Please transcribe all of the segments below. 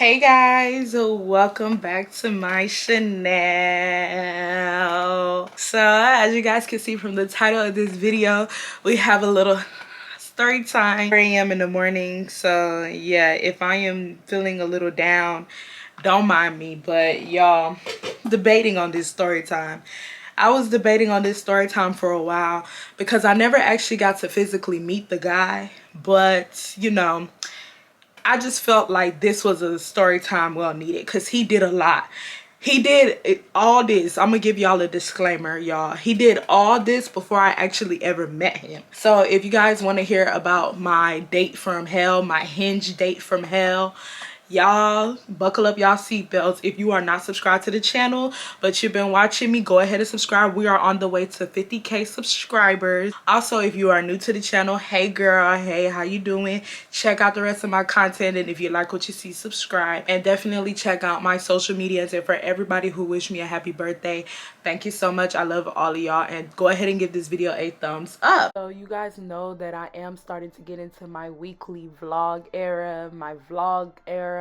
Hey guys, welcome back to my channel. So as you guys can see from the title of this video, we have a little story time. 4 a.m. in the morning. So yeah, if I am feeling a little down, don't mind me. But y'all, debating on this story time. I was debating on this story time for a while because I never actually got to physically meet the guy. But you know, I just felt like this was a story time well needed because he did a lot. He did all this. I'm going to give y'all a disclaimer, y'all. He did all this before I actually ever met him. So if you guys want to hear about my date from hell, my Hinge date from hell, y'all buckle up y'all seatbelts. If you are not subscribed to the channel but you've been watching me, go ahead and subscribe. We are on the way to 50k subscribers. Also, if you are new to the channel, hey girl, hey, how you doing? Check out the rest of my content, and if you like what you see, subscribe. And definitely check out my social medias. And for everybody who wished me a happy birthday, thank you so much. I love all of y'all, and go ahead and give this video a thumbs up. So you guys know that I am starting to get into my weekly vlog era, my vlog era.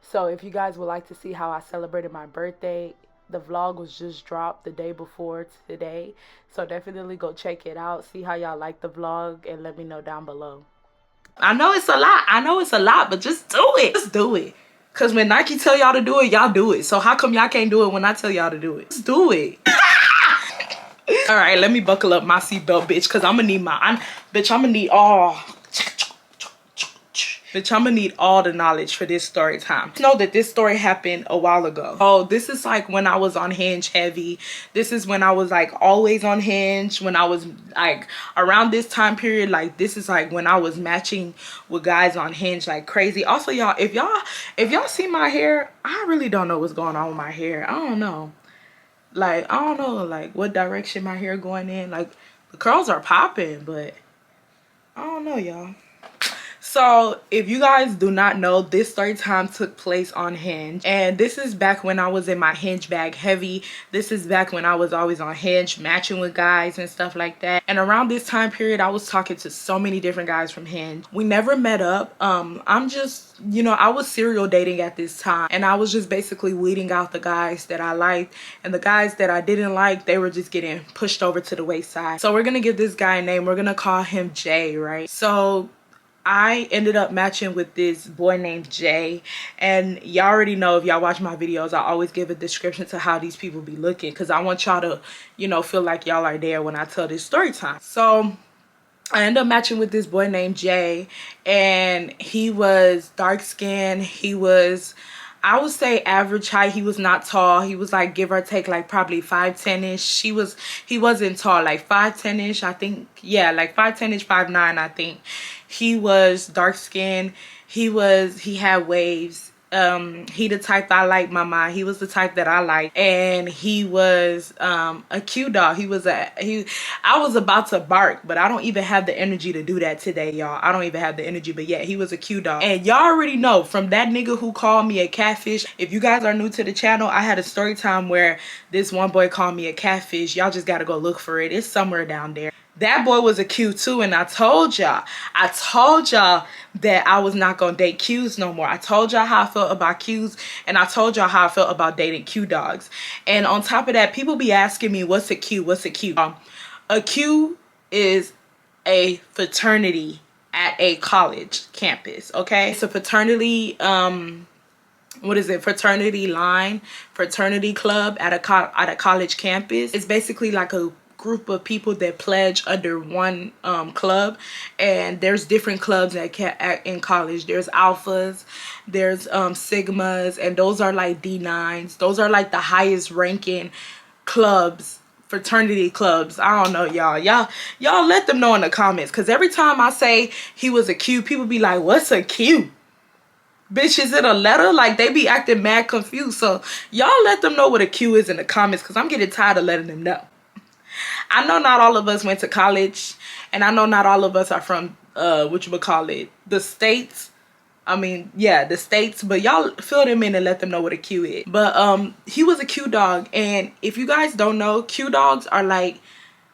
So if you guys would like to see how I celebrated my birthday, the vlog was just dropped the day before today. So definitely go check it out. See how y'all like the vlog and let me know down below. I know it's a lot. I know it's a lot, but just do it. Just do it. Because when Nike tell y'all to do it, y'all do it. So how come y'all can't do it when I tell y'all to do it? Just do it. All right, let me buckle up my seatbelt, bitch, because I'm going to need bitch, I'm going to need all... Bitch, I'm gonna need all the knowledge for this story time. Know that this story happened a while ago. Oh, this is like when I was on Hinge heavy. This is when I was like always on Hinge. When I was like around this time period, like this is like when I was matching with guys on Hinge like crazy. Also, y'all, if y'all see my hair, I really don't know what's going on with my hair. I don't know. Like, I don't know like what direction my hair going in. Like the curls are popping, but I don't know, y'all. So if you guys do not know, this story time took place on Hinge, and this is back when I was in my Hinge bag heavy. This is back when I was always on Hinge matching with guys and stuff like that. And around this time period, I was talking to so many different guys from Hinge. We never met up. I'm just, you know, I was serial dating at this time, and I was just basically weeding out the guys that I liked, and the guys that I didn't like, they were just getting pushed over to the wayside. So we're gonna give this guy a name. We're gonna call him Jay, right? So I ended up matching with this boy named Jay, and y'all already know, if y'all watch my videos, I always give a description to how these people be looking because I want y'all to, you know, feel like y'all are there when I tell this story time. So I ended up matching with this boy named Jay, and he was dark skinned. He was, I would say, average height. He was not tall. He was like, give or take, like probably 5'10"-ish. He wasn't tall, like 5'10"-ish, I think. Yeah, like 5'10"-ish, 5'9", I think. He was dark skinned. He had waves. He the type I like, mama. He was the type that I like, and he was a cute dog. I was about to bark, but I don't even have the energy to do that today, y'all. I don't even have the energy, but yeah, he was a cute dog. And y'all already know, from that nigga who called me a catfish. If you guys are new to the channel, I had a story time where this one boy called me a catfish. Y'all just gotta go look for it. It's somewhere down there. That boy was a Q too, and I told y'all that I was not gonna date Qs no more. I told y'all how I felt about Qs, and I told y'all how I felt about dating Q dogs. And on top of that, people be asking me, what's a Q? What's a Q? A Q is a fraternity at a college campus, okay? It's a fraternity, what is it, fraternity line, fraternity club at a college campus. It's basically like a group of people that pledge under one club, and there's different clubs in college. There's alphas, there's sigmas, and those are like D9s. Those are like the highest ranking clubs, fraternity clubs. I don't know, y'all let them know in the comments, because every time I say he was a Q, people be like, what's a Q? Bitch, is it a letter? Like, they be acting mad confused. So y'all let them know what a Q is in the comments, because I'm getting tired of letting them know. I know not all of us went to college, and I know not all of us are from the States. I mean, yeah, the States, but y'all fill them in and let them know what a Q is. But he was a Q dog, and if you guys don't know, Q dogs are like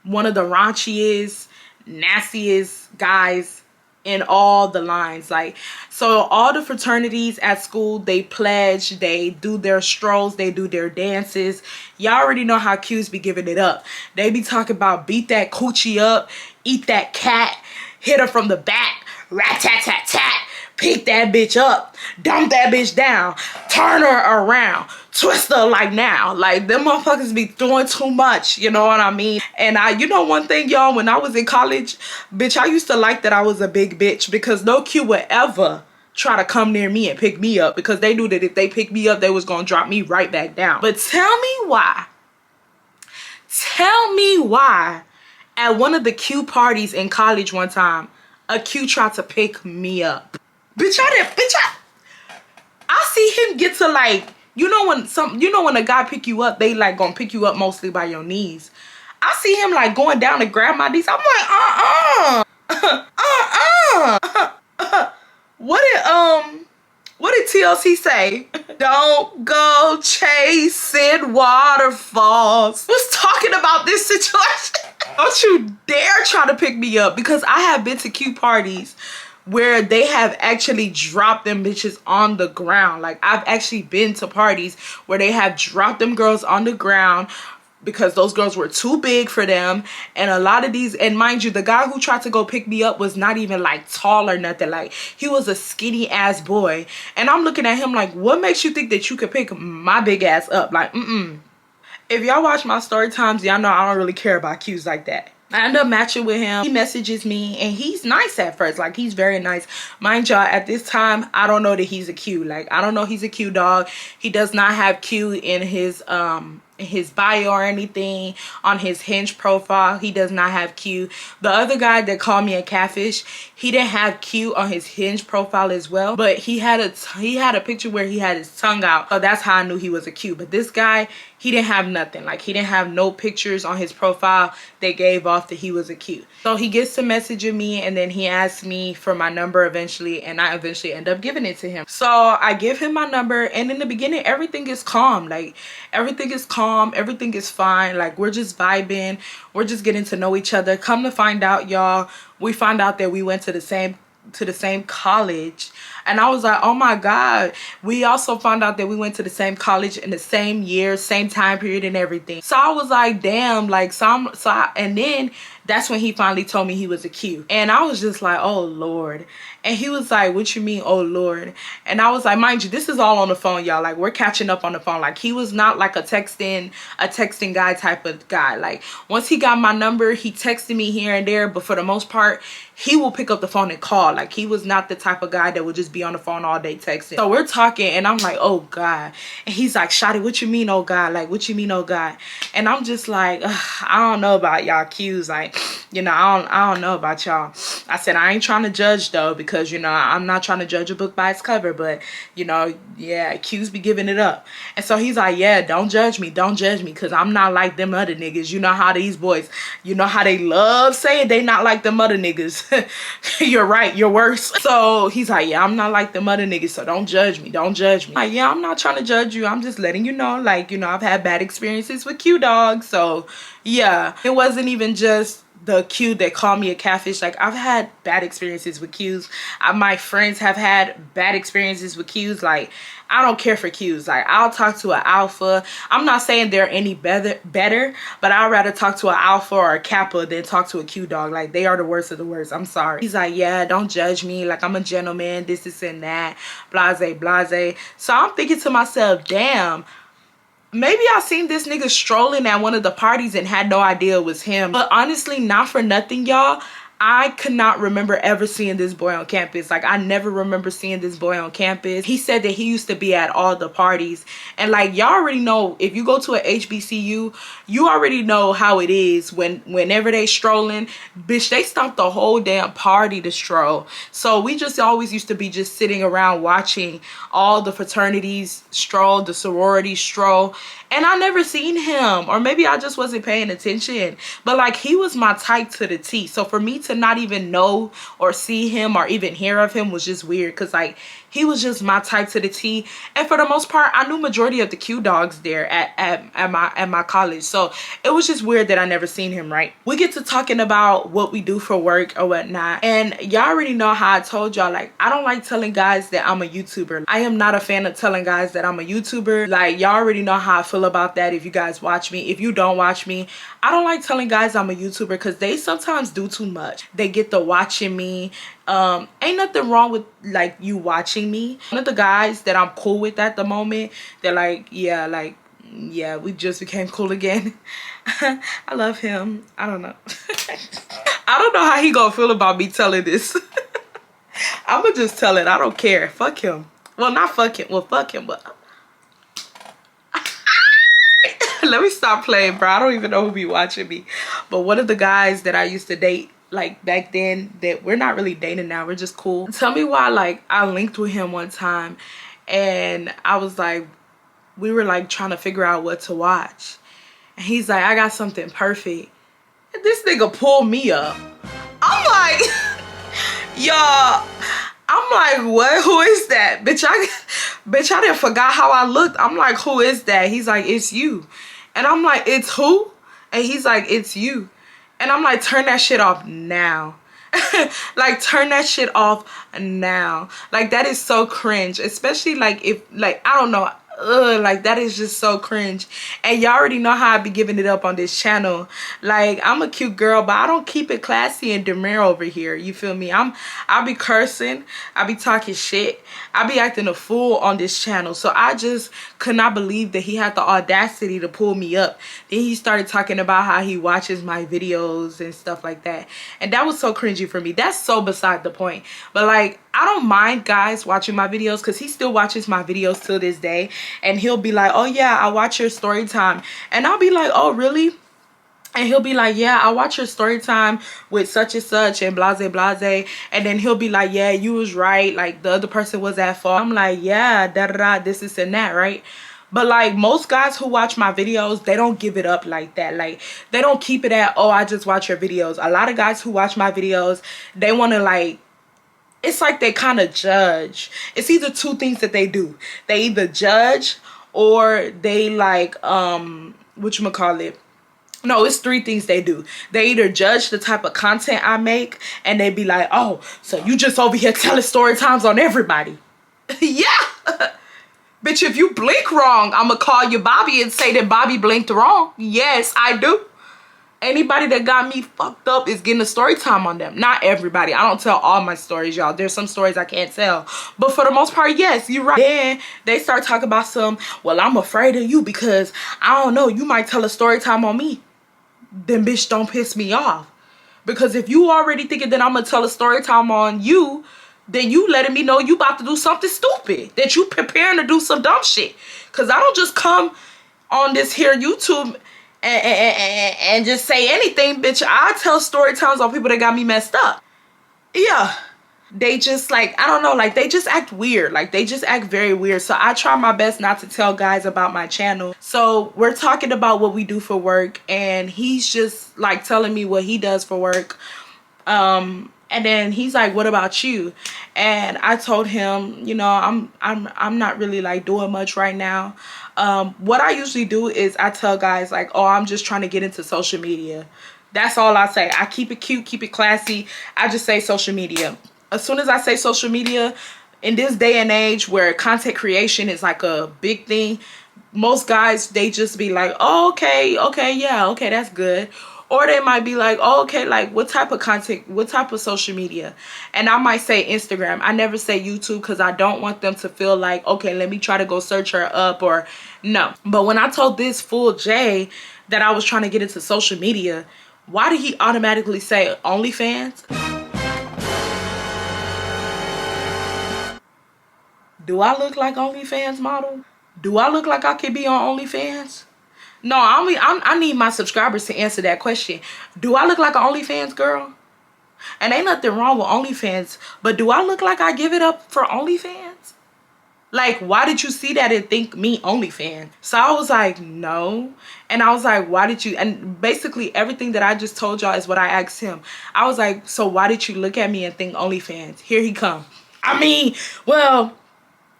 one of the raunchiest, nastiest guys in all the lines. Like, so all the fraternities at school, they pledge, they do their strolls, they do their dances. Y'all already know how Q's be giving it up. They be talking about beat that coochie up, eat that cat, hit her from the back, rat-tat-tat-tat, pick that bitch up, dump that bitch down, turn her around, twist her like now. Like, them motherfuckers be doing too much, you know what I mean? And you know one thing, y'all, when I was in college, bitch, I used to like that I was a big bitch, because no Q would ever try to come near me and pick me up, because they knew that if they picked me up, they was gonna drop me right back down. But tell me why at one of the Q parties in college one time, a Q tried to pick me up. Bitch, I see him get to, like, you know when a guy pick you up, they like gonna pick you up mostly by your knees. I see him like going down to grab my knees. I'm like, what did TLC say? Don't go chasing waterfalls. Was talking about this situation. Don't you dare try to pick me up, because I have been to Q parties where they have actually dropped them bitches on the ground. Like, I've actually been to parties where they have dropped them girls on the ground because those girls were too big for them. And a lot of these, and mind you, the guy who tried to go pick me up was not even like tall or nothing. Like, he was a skinny ass boy. And I'm looking at him like, what makes you think that you could pick my big ass up? Like, If y'all watch my story times, y'all know I don't really care about Q's like that. I end up matching with him. He messages me, and he's nice at first. Like, he's very nice. Mind y'all, at this time, I don't know that he's a Q. Like, I don't know he's a Q dog. He does not have Q in his bio or anything. On his Hinge profile, he does not have Q. The other guy that called me a catfish, he didn't have Q on his Hinge profile as well, but he had a picture where he had his tongue out, so that's how I knew he was a Q. But this guy, he didn't have nothing. Like, he didn't have no pictures on his profile that gave off that he was a Q. So he gets to messaging me, and then he asks me for my number eventually, and I eventually end up giving it to him. So I give him my number, and in the beginning, everything is calm. Like, everything is calm, everything is fine. Like, we're just vibing, we're just getting to know each other. Come to find out, y'all, we found out that we went to the same college. And I was like, oh my God. We also found out that we went to the same college in the same year, same time period and everything. So I was like, damn, like, and then that's when he finally told me he was a Q. And I was just like, oh Lord. And he was like, what you mean, oh Lord? And I was like, mind you, this is all on the phone, y'all. Like, we're catching up on the phone. Like, he was not like a texting guy type of guy. Like, once he got my number, he texted me here and there, but for the most part, he will pick up the phone and call. Like, he was not the type of guy that would just be on the phone all day texting. So we're talking, and I'm like, oh God. And he's like, Shawty, what you mean, oh God? Like, what you mean, oh God? And I'm just like, I don't know about y'all Q's. Like, you know, I don't know about y'all. I said, I ain't trying to judge though, because, you know, I'm not trying to judge a book by its cover, but, you know, yeah, Q's be giving it up. And so he's like, yeah, don't judge me, because I'm not like them other niggas. You know how these boys, you know how they love saying they not like them other niggas. You're right, you're worse. So he's like, yeah, I'm not like them other niggas, so don't judge me, Like, yeah, I'm not trying to judge you, I'm just letting you know, like, you know, I've had bad experiences with Q dogs. So yeah, it wasn't even just the Q that called me a catfish. Like, I've had bad experiences with Qs. My friends have had bad experiences with Qs. Like, I don't care for Qs. Like, I'll talk to an alpha. I'm not saying they're any better, but I'd rather talk to an alpha or a kappa than talk to a Q dog. Like, they are the worst of the worst. I'm sorry. He's like, yeah, don't judge me. Like, I'm a gentleman, this and that, blase, blase. So I'm thinking to myself, damn, maybe I seen this nigga strolling at one of the parties and had no idea it was him. But honestly, not for nothing, y'all, I could not remember ever seeing this boy on campus. Like, I never remember seeing this boy on campus. He said that he used to be at all the parties. And like, y'all already know, if you go to a HBCU, you already know how it is whenever they strolling, bitch, they stop the whole damn party to stroll. So we just always used to be just sitting around watching all the fraternities stroll, the sororities stroll. And I never seen him, or maybe I just wasn't paying attention, but like, he was my type to the T. So for me to not even know or see him or even hear of him was just weird, because like, He was just my type to the T. And for the most part, I knew majority of the Q dogs there at my college. So it was just weird that I never seen him, right? We get to talking about what we do for work or whatnot. And y'all already know how I told y'all, like, I don't like telling guys that I'm a YouTuber. I am not a fan of telling guys that I'm a YouTuber. Like, y'all already know how I feel about that if you guys watch me. If you don't watch me, I don't like telling guys I'm a YouTuber because they sometimes do too much. They get to watching me. Ain't nothing wrong with like you watching me. One of the guys that I'm cool with at the moment, they're like, yeah, we just became cool again. I love him. I don't know. I don't know how he gonna feel about me telling this. I'ma just tell it. I don't care. Fuck him. Well, not fuck him. Well, fuck him, but let me stop playing, bro. I don't even know who be watching me. But one of the guys that I used to date, like back then, that we're not really dating now, we're just cool. Tell me why, like, I linked with him one time and I was like, we were like trying to figure out what to watch. And he's like, I got something perfect. And this nigga pulled me up. I'm like, y'all, I'm like, what? Who is that? Bitch, I didn't forgot how I looked. I'm like, who is that? He's like, it's you. And I'm like, it's who? And he's like, it's you. And I'm like, turn that shit off now. Like, turn that shit off now. Like, that is so cringe. Especially like if, like, I don't know. Like, that is just so cringe. And y'all already know how I be giving it up on this channel. Like, I'm a cute girl, but I don't keep it classy and demure over here. You feel me? I be cursing. I be talking shit. I be acting a fool on this channel. So I just could not believe that he had the audacity to pull me up. Then he started talking about how he watches my videos and stuff like that. And that was so cringy for me. That's so beside the point. But like, I don't mind guys watching my videos because he still watches my videos till this day. And he'll be like, oh yeah, I watch your story time. And I'll be like, oh really? And he'll be like, yeah, I watch your story time with such and such and blase blase. And then he'll be like, yeah, you was right. Like, the other person was at fault. I'm like, yeah, da da da, this and that, right? But like, most guys who watch my videos, they don't give it up like that. Like, they don't keep it at, oh, I just watch your videos. A lot of guys who watch my videos, they want to like, it's like they kind of judge. It's either two things that they do. They either judge or they like, whatchamacallit? No, it's three things they do. They either judge the type of content I make and they be like, oh, so you just over here telling story times on everybody. Yeah. Bitch, if you blink wrong, I'm gonna call you Bobby and say that Bobby blinked wrong. Yes, I do. Anybody that got me fucked up is getting a story time on them. Not everybody. I don't tell all my stories, y'all. There's some stories I can't tell. But for the most part, yes, you're right. Then they start talking about some, well, I'm afraid of you because, I don't know, you might tell a story time on me. Then bitch, don't piss me off. Because if you already thinking that I'm going to tell a story time on you, then you letting me know you about to do something stupid. That you preparing to do some dumb shit. Because I don't just come on this here YouTube and just say anything, bitch. I tell story times on people that got me messed up. Yeah. They just like, I don't know, like they just act weird. Like they just act very weird. So I try my best not to tell guys about my channel. So we're talking about what we do for work and he's just like telling me what he does for work. And then he's like, what about you? And I told him, you know, I'm not really like doing much right now. What I usually do is I tell guys like, oh, I'm just trying to get into social media. That's all I say. I keep it cute, keep it classy. I just say social media. As soon as I say social media, in this day and age where content creation is like a big thing, most guys, they just be like, oh, okay, yeah, okay, that's good. Or they might be like, oh, okay, like what type of content, what type of social media? And I might say Instagram. I never say YouTube because I don't want them to feel like, okay, let me try to go search her up or no. But when I told this fool Jay that I was trying to get into social media, why did he automatically say OnlyFans? Do I look like OnlyFans model? Do I look like I could be on OnlyFans? No, I need my subscribers to answer that question. Do I look like an OnlyFans girl? And ain't nothing wrong with OnlyFans, but do I look like I give it up for OnlyFans? Like, why did you see that and think me OnlyFans? So I was like, no. And I was like, why did you? And basically everything that I just told y'all is what I asked him. I was like, so why did you look at me and think OnlyFans? Here he come. I mean, well,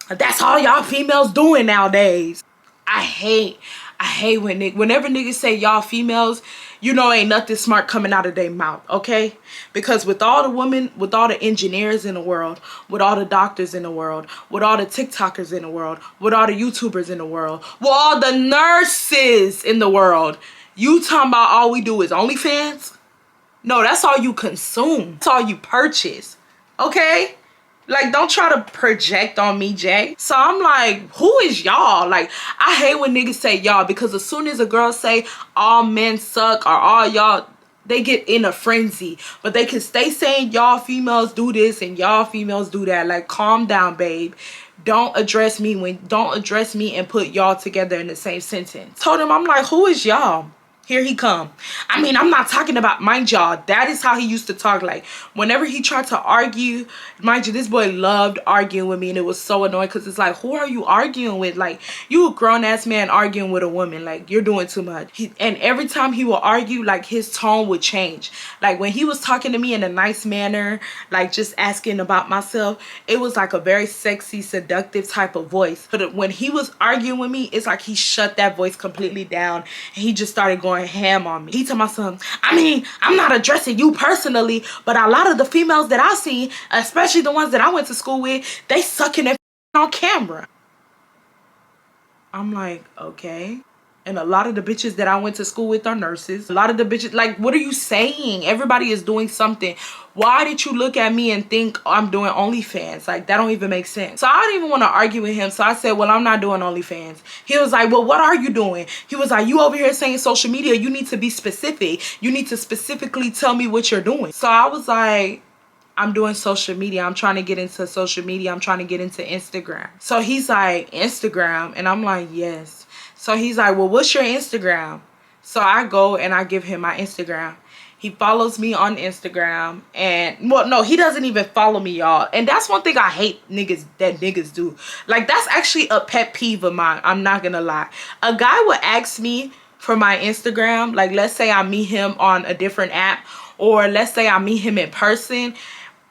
that's all y'all females doing nowadays. I hate whenever niggas say y'all females, you know ain't nothing smart coming out of their mouth, okay? Because with all the women, with all the engineers in the world, with all the doctors in the world, with all the TikTokers in the world, with all the YouTubers in the world, with all the nurses in the world, you talking about all we do is OnlyFans? No, that's all you consume. That's all you purchase, okay? Like, don't try to project on me, Jay. So I'm like, who is y'all? Like, I hate when niggas say y'all, because as soon as a girl say all men suck or all y'all, they get in a frenzy. But they can stay saying y'all females do this and y'all females do that. Like, calm down, babe. Don't address me and put y'all together in the same sentence. Told him, I'm like, who is y'all? Here he come. I mean, I'm not talking about, mind y'all, that is how he used to talk. Like, whenever he tried to argue, mind you, this boy loved arguing with me, and it was so annoying because it's like, who are you arguing with? Like, you a grown-ass man arguing with a woman. Like, you're doing too much. And every time he would argue, like, his tone would change. Like, when he was talking to me in a nice manner, like, just asking about myself, it was like a very sexy, seductive type of voice. But when he was arguing with me, it's like he shut that voice completely down, and he just started going ham on me. He told my son, I mean, I'm not addressing you personally, but a lot of the females that I see, especially the ones that I went to school with, they sucking their on camera. I'm like, okay. And a lot of the bitches that I went to school with are nurses. A lot of the bitches, like, what are you saying? Everybody is doing something. Why did you look at me and think I'm doing OnlyFans? Like, that don't even make sense. So I didn't even want to argue with him. So I said, well, I'm not doing OnlyFans. He was like, well, what are you doing? He was like, you over here saying social media. You need to be specific. You need to specifically tell me what you're doing. So I was like, I'm doing social media. I'm trying to get into social media. I'm trying to get into Instagram. So he's like, Instagram? And I'm like, yes. So he's like, well, what's your Instagram? So I go and I give him my Instagram. He follows me on Instagram, and well, no, he doesn't even follow me, y'all. And that's one thing I hate niggas do. Like, that's actually a pet peeve of mine. I'm not gonna lie. A guy would ask me for my Instagram. Like, let's say I meet him on a different app, or let's say I meet him in person,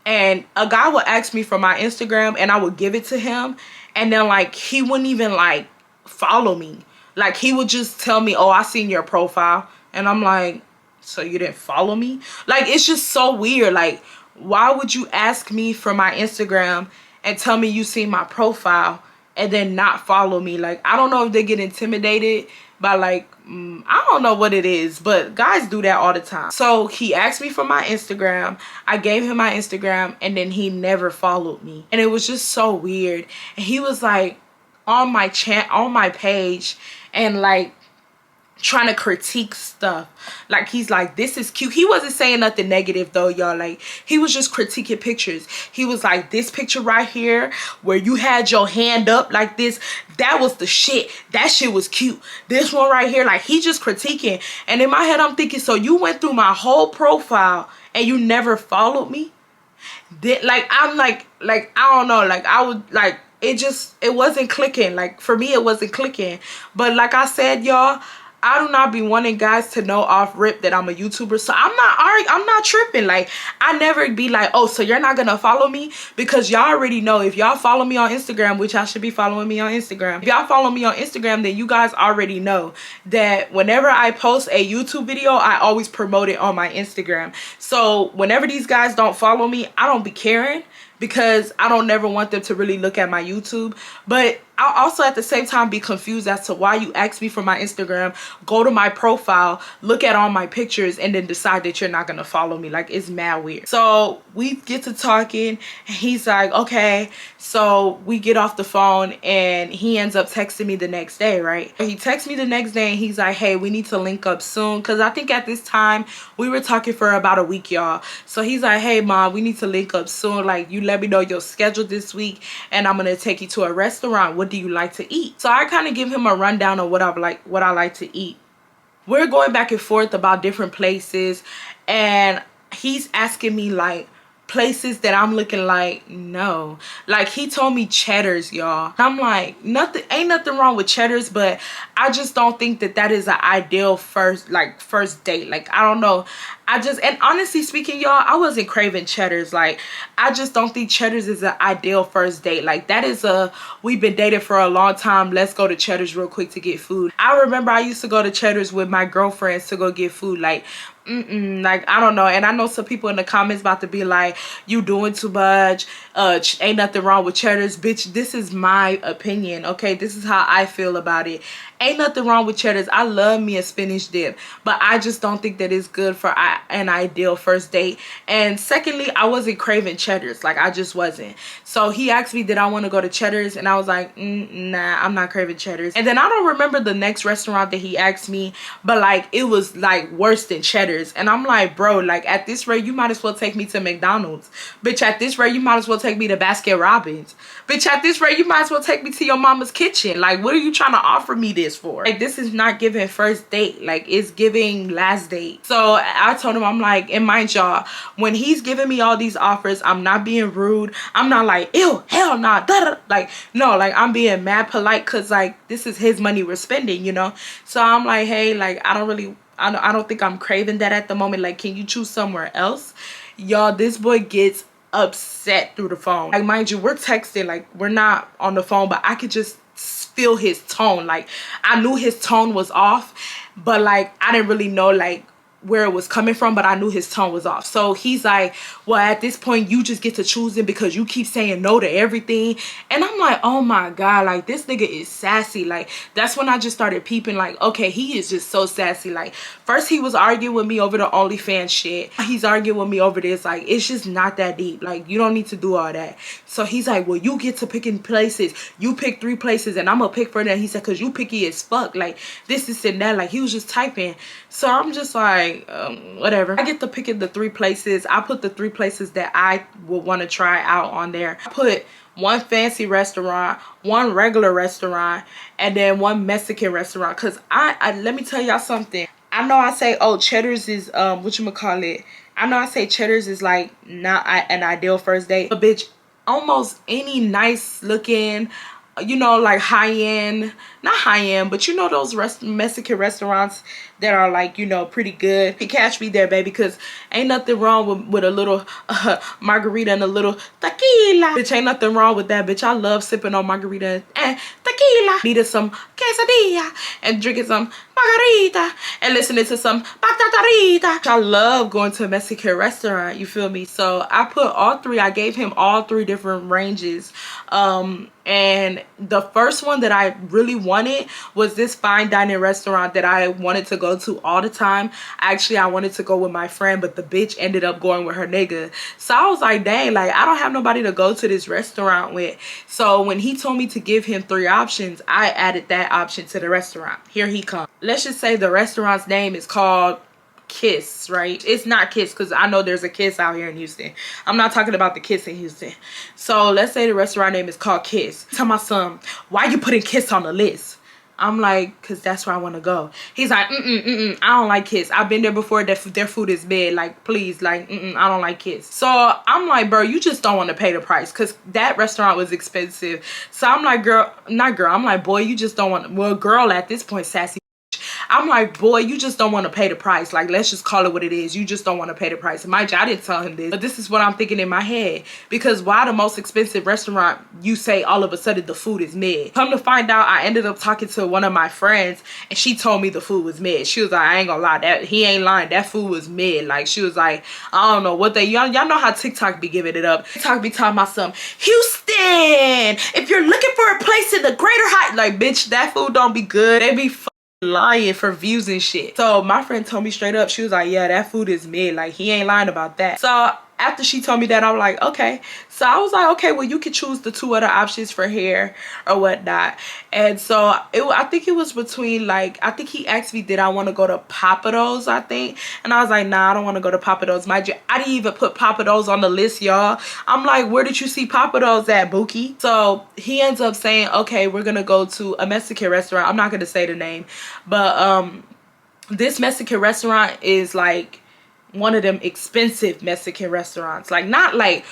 and a guy would ask me for my Instagram, and I would give it to him, and then, like, he wouldn't even, like, follow me. Like, he would just tell me, oh, I seen your profile. And I'm like, so you didn't follow me? Like, it's just so weird. Like, why would you ask me for my Instagram and tell me you seen my profile and then not follow me? Like, I don't know if they get intimidated by, like, I don't know what it is, but guys do that all the time. So he asked me for my Instagram. I gave him my Instagram, and then he never followed me. And it was just so weird. And he was like on my page, and like trying to critique stuff. Like, he's like, this is cute. He wasn't saying nothing negative though, y'all. Like, he was just critiquing pictures. He was like, this picture right here where you had your hand up like this, that was the shit. That shit was cute. This one right here, like, he just critiquing. And in my head, I'm thinking, so you went through my whole profile and you never followed me? Like, I'm like I don't know. Like, I would, like, it wasn't clicking. Like, for me, it wasn't clicking. But like I said, y'all, I do not be wanting guys to know off rip that I'm a YouTuber. So I'm not tripping. Like, I never be like, oh, so you're not gonna follow me? Because y'all already know, if y'all follow me on Instagram, which I should be following me on Instagram. If y'all follow me on Instagram, then you guys already know that whenever I post a YouTube video, I always promote it on my Instagram. So whenever these guys don't follow me, I don't be caring, because I don't never want them to really look at my YouTube. But I'll also at the same time be confused as to why you ask me for my Instagram, go to my profile, look at all my pictures, and then decide that you're not gonna follow me. Like, it's mad weird. So we get to talking, and he's like, okay. So we get off the phone, and he ends up texting me the next day, right? He texts me the next day, and he's like, hey, we need to link up soon. Because I think at this time we were talking for about a week, y'all. So he's like, hey mom, we need to link up soon. Like, you let me know your schedule this week, and I'm gonna take you to a restaurant. What do you like to eat? So I kind of give him a rundown of what I like to eat. We're going back and forth about different places, and he's asking me like places that I'm looking like, no. Like, he told me Cheddar's, y'all. I'm like, ain't nothing wrong with Cheddar's, but I just don't think that that is an ideal first date. Like, I don't know. And honestly speaking, y'all, I wasn't craving Cheddar's. Like, I just don't think Cheddar's is an ideal first date. Like, that is we've been dating for a long time, let's go to Cheddar's real quick to get food. I remember I used to go to Cheddar's with my girlfriends to go get food. Like, like, I don't know. And I know some people in the comments about to be like, you doing too much, ain't nothing wrong with Cheddar's. Bitch, this is my opinion, okay? This is how I feel about it. Ain't nothing wrong with Cheddar's. I love me a spinach dip, but I just don't think that it's good for an ideal first date. And secondly, I wasn't craving Cheddar's. Like, I just wasn't. So he asked me, did I want to go to Cheddar's? And I was like, nah, I'm not craving Cheddar's. And then I don't remember the next restaurant that he asked me, but like, it was like worse than Cheddar's. And I'm like, bro, like, at this rate, you might as well take me to McDonald's. Bitch, at this rate, you might as well take me to Baskin Robbins. Bitch, at this rate, you might as well take me to your mama's kitchen. Like, what are you trying to offer me this for? Like, this is not giving first date. Like, it's giving last date. So I told him, I'm like, and mind y'all, when he's giving me all these offers, I'm not being rude. I'm not like, ew, hell nah, da-da. Like, no, like, I'm being mad polite because, like, this is his money we're spending, you know? So I'm like, hey, like, I don't think I'm craving that at the moment. Like, can you choose somewhere else? Y'all, this boy gets upset through the phone. Like, mind you, we're texting, like, we're not on the phone, but I could just feel his tone. Like, I knew his tone was off, but like, I didn't really know like where it was coming from, but I knew his tone was off. So he's like, well, at this point, you just get to choosing because you keep saying no to everything. And I'm like, oh my God, like, this nigga is sassy. Like, that's when I just started peeping, like, okay, he is just so sassy. Like, first he was arguing with me over the OnlyFans shit. He's arguing with me over this. Like, it's just not that deep. Like, you don't need to do all that. So he's like, well, you get to picking places. You pick 3 places and I'm gonna pick for that. He said, cause you picky as fuck. Like, this and that. Like, he was just typing. So I'm just like, whatever. I get to picking the 3 places. I put the 3 places that I would want to try out on there. I put 1 fancy restaurant, 1 regular restaurant, and then 1 Mexican restaurant. Cause I let me tell y'all something. I know I say, oh, Cheddar's is whatchamacallit. I know I say Cheddar's is like not an ideal first date, but bitch, almost any nice looking, you know, like high-end, not high-end, but you know those Mexican restaurants that are like, you know, pretty good. You catch me there, baby, because ain't nothing wrong with a little margarita and a little tequila. Bitch, ain't nothing wrong with that, bitch. I love sipping on margarita and tequila. Needed some quesadilla and drinking some margarita and listening to some batatarita. I love going to a Mexican restaurant, you feel me? So I put all 3. I gave him all 3 different ranges. And the first one that I really wanted was this fine dining restaurant that I wanted to go to all the time. Actually, I wanted to go with my friend, but the bitch ended up going with her nigga. So I was like, dang, like, I don't have nobody to go to this restaurant with. So when he told me to give him 3 options, I added that option to the restaurant. Here he comes. Let's just say the restaurant's name is called Kiss, right? It's not Kiss because I know there's a Kiss out here in Houston. I'm not talking about the Kiss in Houston. So let's say the restaurant name is called Kiss. Tell my son, why you putting Kiss on the list? I'm like, because that's where I want to go. He's like, I don't like Kiss. I've been there before. Their food is bad. Like, please, like, I don't like Kiss. So I'm like, bro, you just don't want to pay the price because that restaurant was expensive. So I'm like, girl, not girl. I'm like, boy, you just don't want, well, girl at this point, sassy. I'm like, boy, you just don't want to pay the price. Like, let's just call it what it is. You just don't want to pay the price. And mind you, I didn't tell him this, but this is what I'm thinking in my head. Because why the most expensive restaurant, you say all of a sudden the food is mid? Come to find out, I ended up talking to one of my friends and she told me the food was mid. She was like, I ain't gonna lie, that he ain't lying. That food was mid. Like, she was like, I don't know what they, y'all know how TikTok be giving it up. TikTok be talking about some, Houston, if you're looking for a place in the greater height, like, bitch, that food don't be good. They be lying for views and shit. So my friend told me straight up, she was like, yeah, that food is mid. Like, he ain't lying about that. So after she told me that, I'm like, okay. So I was like, okay, well, you can choose the 2 other options for hair or whatnot. And so I think it was between, like, I think he asked me, did I want to go to Papados, I think. And I was like, nah, I don't want to go to Papados. Mind you, I didn't even put Papados on the list, y'all. I'm like, where did you see Papados at, Bookie? So he ends up saying, okay, we're going to go to a Mexican restaurant. I'm not going to say the name. But this Mexican restaurant is, like, one of them expensive Mexican restaurants. Like, not like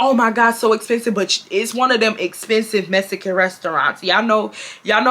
Oh my god, so expensive. But it's one of them expensive Mexican restaurants. Y'all know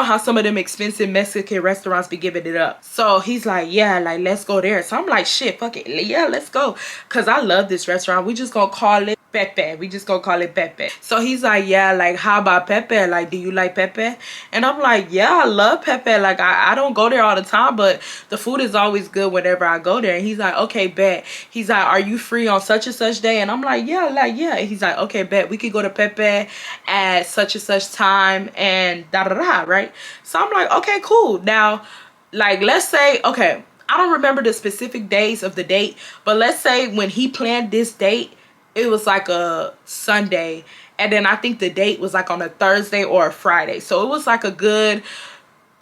how some of them expensive Mexican restaurants be giving it up. So he's like, yeah, like, let's go there. So I'm like, shit, fuck it, yeah, let's go, because I love this restaurant. We just gonna call it Pepe. We just gonna call it Pepe. So he's like, yeah, like, how about Pepe? Like, do you like Pepe? And I'm like, yeah, I love Pepe. Like, I don't go there all the time, but the food is always good whenever I go there. And he's like, okay, bet. He's like, are you free on such and such day? And I'm like, yeah. He's like, okay, bet, we could go to Pepe at such and such time and da da da, right? So I'm like, okay, cool. Now, like, let's say, okay, I don't remember the specific days of the date, but let's say when he planned this date, it was like a Sunday, and then I think the date was like on a Thursday or a Friday. So it was like a good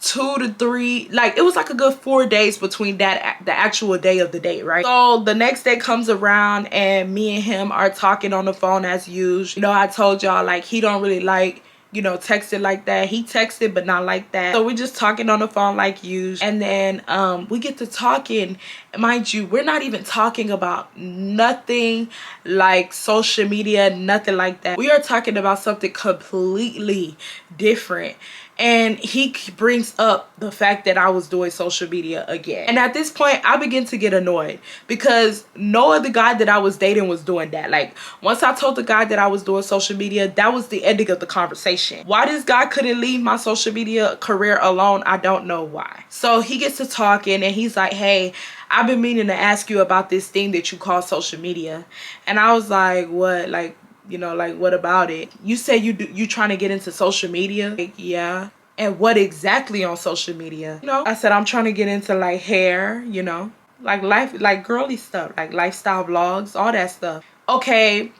2 to 3, like, it was like a good 4 days between that, the actual day of the date, right? So the next day comes around and me and him are talking on the phone as usual. You know, I told y'all, like, he don't really like, you know, texted like that. He texted, but not like that. So we're just talking on the phone like usual. And then we get to talking. Mind you, we're not even talking about nothing like social media, nothing like that. We are talking about something completely different. And he brings up the fact that I was doing social media again. And at this point, I begin to get annoyed because no other guy that I was dating was doing that. Like, once I told the guy that I was doing social media, that was the ending of the conversation. Why this guy couldn't leave my social media career alone, I don't know why. So he gets to talking and he's like, hey, I've been meaning to ask you about this thing that you call social media. And I was like, what? Like, you know, like, what about it? You say you trying to get into social media? Like, yeah. And what exactly on social media? You know, I said I'm trying to get into like hair, you know, like life, like girly stuff, like lifestyle vlogs, all that stuff. Okay.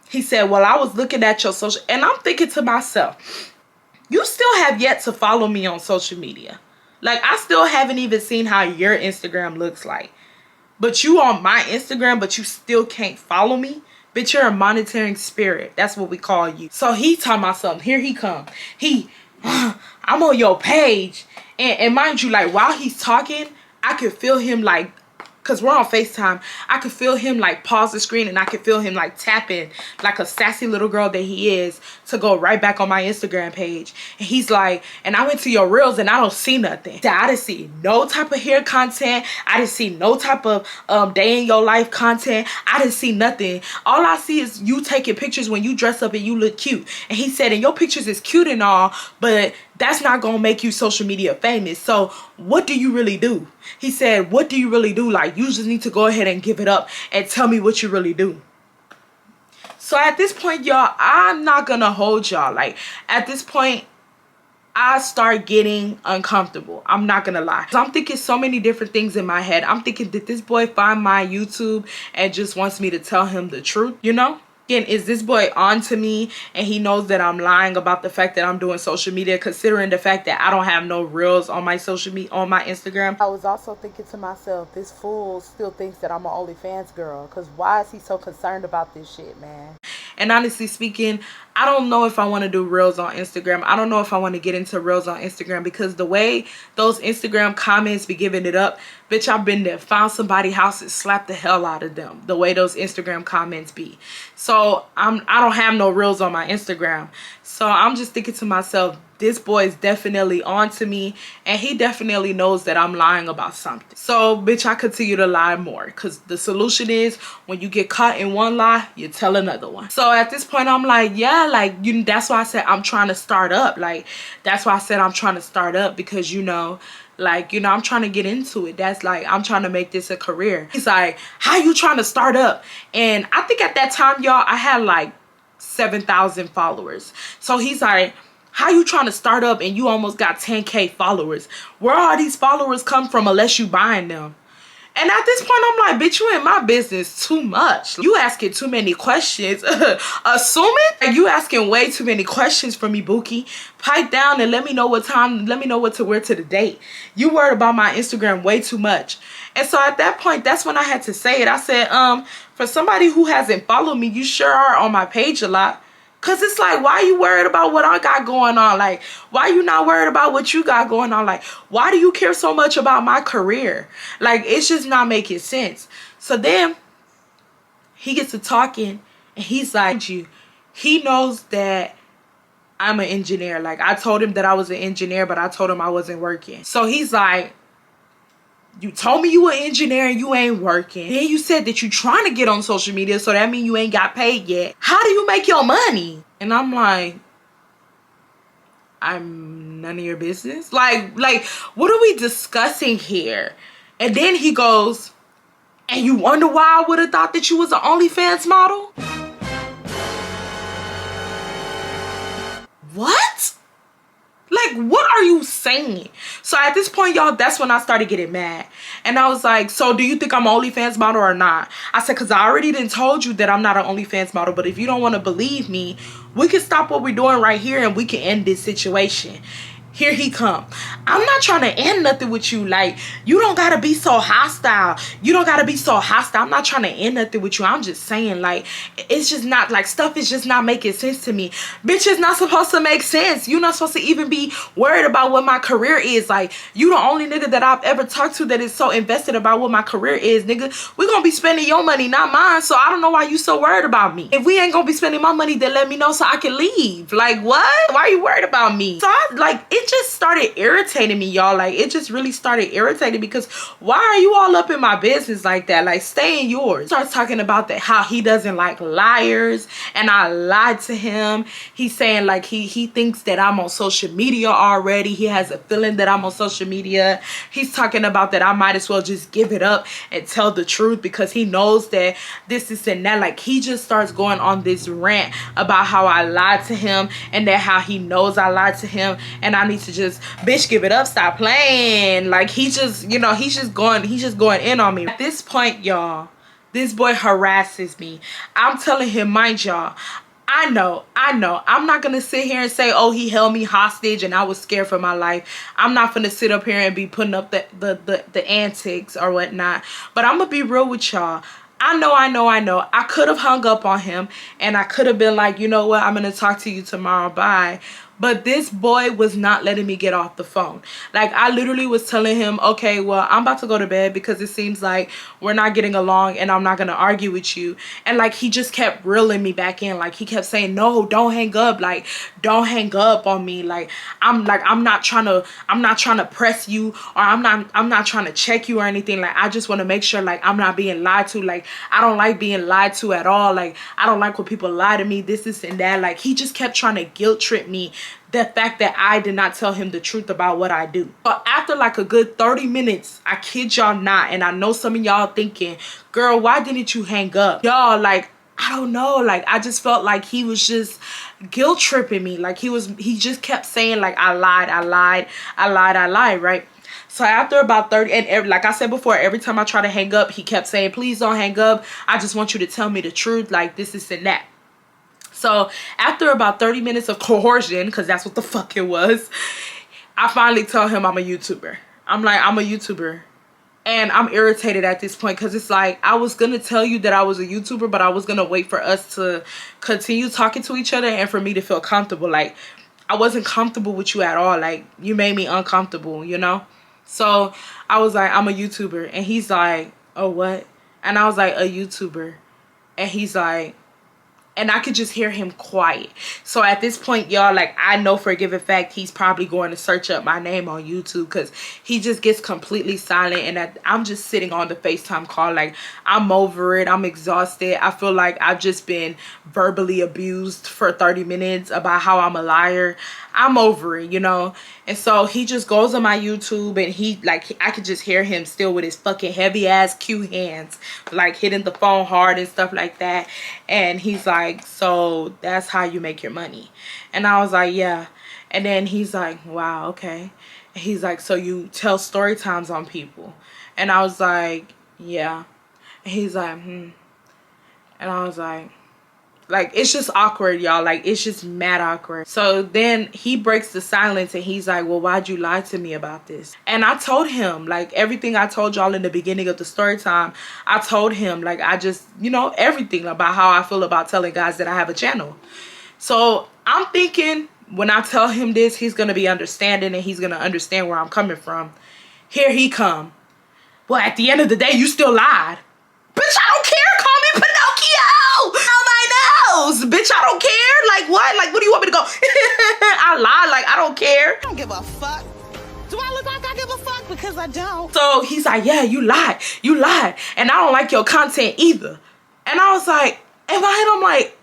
He said, well, I was looking at your social, and I'm thinking to myself, you still have yet to follow me on social media. Like, I still haven't even seen how your Instagram looks like. But you on my Instagram, but you still can't follow me? Bitch, you're a monitoring spirit. That's what we call you. So he talking about something. Here he come. I'm on your page. And mind you, like, while he's talking, I could feel him, like, because we're on FaceTime, I could feel him like pause the screen and I could feel him like tapping like a sassy little girl that he is to go right back on my Instagram page. And he's like, and I went to your reels and I don't see nothing. I didn't see no type of hair content. I didn't see no type of day in your life content. I didn't see nothing. All I see is you taking pictures when you dress up and you look cute. And he said, and your pictures is cute and all, but that's not gonna make you social media famous. So what do you really do? He said, what do you really do? Like, you just need to go ahead and give it up and tell me what you really do. So at this point, y'all, I'm not gonna hold y'all. Like, at this point, I start getting uncomfortable. I'm not gonna lie. So I'm thinking so many different things in my head. I'm thinking, did this boy find my YouTube and just wants me to tell him the truth, you know? Again, is this boy on to me and he knows that I'm lying about the fact that I'm doing social media, considering the fact that I don't have no reels on my social media, on my Instagram? I was also thinking to myself, this fool still thinks that I'm an OnlyFans girl, because why is he so concerned about this shit, man? And honestly speaking, I don't know if I want to do reels on Instagram. I don't know if I want to get into reels on Instagram, because the way those Instagram comments be giving it up, bitch, I've been there, found somebody's house and slapped the hell out of them. The way those Instagram comments be. So I don't have no reels on my Instagram. So I'm just thinking to myself, this boy is definitely on to me, and he definitely knows that I'm lying about something. So bitch, I continue to lie more, because the solution is, when you get caught in one lie, you tell another one. So at this point, I'm like, yeah, like, that's why I said I'm trying to start up. Like, that's why I said I'm trying to start up, because, you know, like, you know, I'm trying to get into it. That's like, I'm trying to make this a career. He's like, how you trying to start up? And I think at that time, y'all, I had like 7,000 followers. So he's like, how you trying to start up and you almost got 10K followers? Where all these followers come from unless you buying them? And at this point, I'm like, bitch, you in my business too much. You asking too many questions. Assuming you asking way too many questions from me, Bookie. Pipe down and let me know what time, let me know what to wear to the date. You worried about my Instagram way too much. And so at that point, that's when I had to say it. I said, for somebody who hasn't followed me, you sure are on my page a lot. Cause it's like, why are you worried about what I got going on? Like, why are you not worried about what you got going on? Like, why do you care so much about my career? Like, it's just not making sense. So then he gets to talking And he's like, he knows that I'm an engineer. Like, I told him that I was an engineer, but I told him I wasn't working. So he's like, you told me you were an engineer and you ain't working. Then you said that you trying to get on social media, so that means you ain't got paid yet. How do you make your money? And I'm like, I'm none of your business. Like, what are we discussing here? And then he goes, and you wonder why I would have thought that you was an OnlyFans model? What? Like, what are you saying? So at this point, y'all, that's when I started getting mad. And I was like, so do you think I'm an OnlyFans model or not? I said, because I already done told you that I'm not an OnlyFans model. But if you don't want to believe me, we can stop what we're doing right here and we can end this situation. Here he come. I'm not trying to end nothing with you. Like, you don't gotta be so hostile. You don't gotta be so hostile. I'm not trying to end nothing with you. I'm just saying, like, it's just not, like, stuff is just not making sense to me. Bitch, it's not supposed to make sense. You're not supposed to even be worried about what my career is. Like, you the only nigga that I've ever talked to that is so invested about what my career is, nigga. We're gonna be spending your money, not mine. So I don't know why you so worried about me. If we ain't gonna be spending my money, then let me know so I can leave. Like, what? Why are you worried about me? So I, like, it just started irritating me, y'all. Like, it just really started irritating because why are you all up in my business like that? Like, stay in yours. Starts talking about that how he doesn't like liars and I lied to him. He's saying like he thinks that I'm on social media already. He has a feeling that I'm on social media. He's talking about that I might as well just give it up and tell the truth because he knows that this is and that. Like, he just starts going on this rant about how I lied to him and that how he knows I lied to him and I need to just, bitch, give it up, stop playing. Like, he just, you know, he's just going in on me. At this point, y'all, this boy harasses me. I'm telling him, mind y'all, I know I'm not gonna sit here and say, oh, he held me hostage and I was scared for my life. I'm not gonna sit up here and be putting up the antics or whatnot, but I'm gonna be real with y'all. I know I could have hung up on him and I could have been like, you know what, I'm gonna talk to you tomorrow, bye. But this boy was not letting me get off the phone. Like, I literally was telling him, okay, well, I'm about to go to bed because it seems like we're not getting along and I'm not going to argue with you. And like, he just kept reeling me back in. Like, he kept saying, no, don't hang up. Like, don't hang up on me. Like, I'm not trying to press you, or I'm not trying to check you or anything. Like, I just want to make sure, like, I'm not being lied to. Like, I don't like being lied to at all. Like, I don't like when people lie to me, this and that. Like, he just kept trying to guilt trip me, the fact that I did not tell him the truth about what I do. But after like a good 30 minutes, I kid y'all not, and I know some of y'all thinking, girl, why didn't you hang up? Y'all, like, I don't know, like, I just felt like he was just guilt tripping me. Like, he just kept saying like, I lied, right? So after about 30, and like I said before, every time I try to hang up, he kept saying, please don't hang up. I just want you to tell me the truth, like this and that. So after about 30 minutes of coercion, because that's what the fuck it was, I finally tell him I'm a YouTuber. I'm like, I'm a YouTuber. And I'm irritated at this point because it's like, I was going to tell you that I was a YouTuber, but I was going to wait for us to continue talking to each other and for me to feel comfortable. Like, I wasn't comfortable with you at all. Like, you made me uncomfortable, you know? So I was like, I'm a YouTuber. And he's like, oh, what? And I was like, a YouTuber. And he's like, and I could just hear him quiet. So at this point, y'all, like, I know for a given fact he's probably going to search up my name on YouTube because he just gets completely silent. And I'm just sitting on the FaceTime call like, I'm over it. I'm exhausted. I feel like I've just been verbally abused for 30 minutes about how I'm a liar. I'm over it, you know? And so he just goes on my YouTube and he, like, I could just hear him still with his fucking heavy ass Q hands, like hitting the phone hard and stuff like that. And he's like, so that's how you make your money? And I was like, yeah. And then he's like, wow, okay. And he's like, so you tell story times on people? And I was like, yeah. And he's like, And I was like, it's just awkward, y'all. Like, it's just mad awkward. So then he breaks the silence and he's like, well, why'd you lie to me about this? And I told him, like, everything I told y'all in the beginning of the story time. I told him, like, I just, you know, everything about how I feel about telling guys that I have a channel. So I'm thinking when I tell him this, he's going to be understanding and he's going to understand where I'm coming from. Here he come. Well, at the end of the day, you still lied. Bitch, I don't care. Call me Pinocchio. Oh my God. goes, bitch. I don't care. Like what? Like what do you want me to go? I lied. Like I don't care. I don't give a fuck. Do I look like I give a fuck? Because I don't. So he's like, yeah, you lied. You lied. And I don't like your content either. And I was like, in my head, I'm like,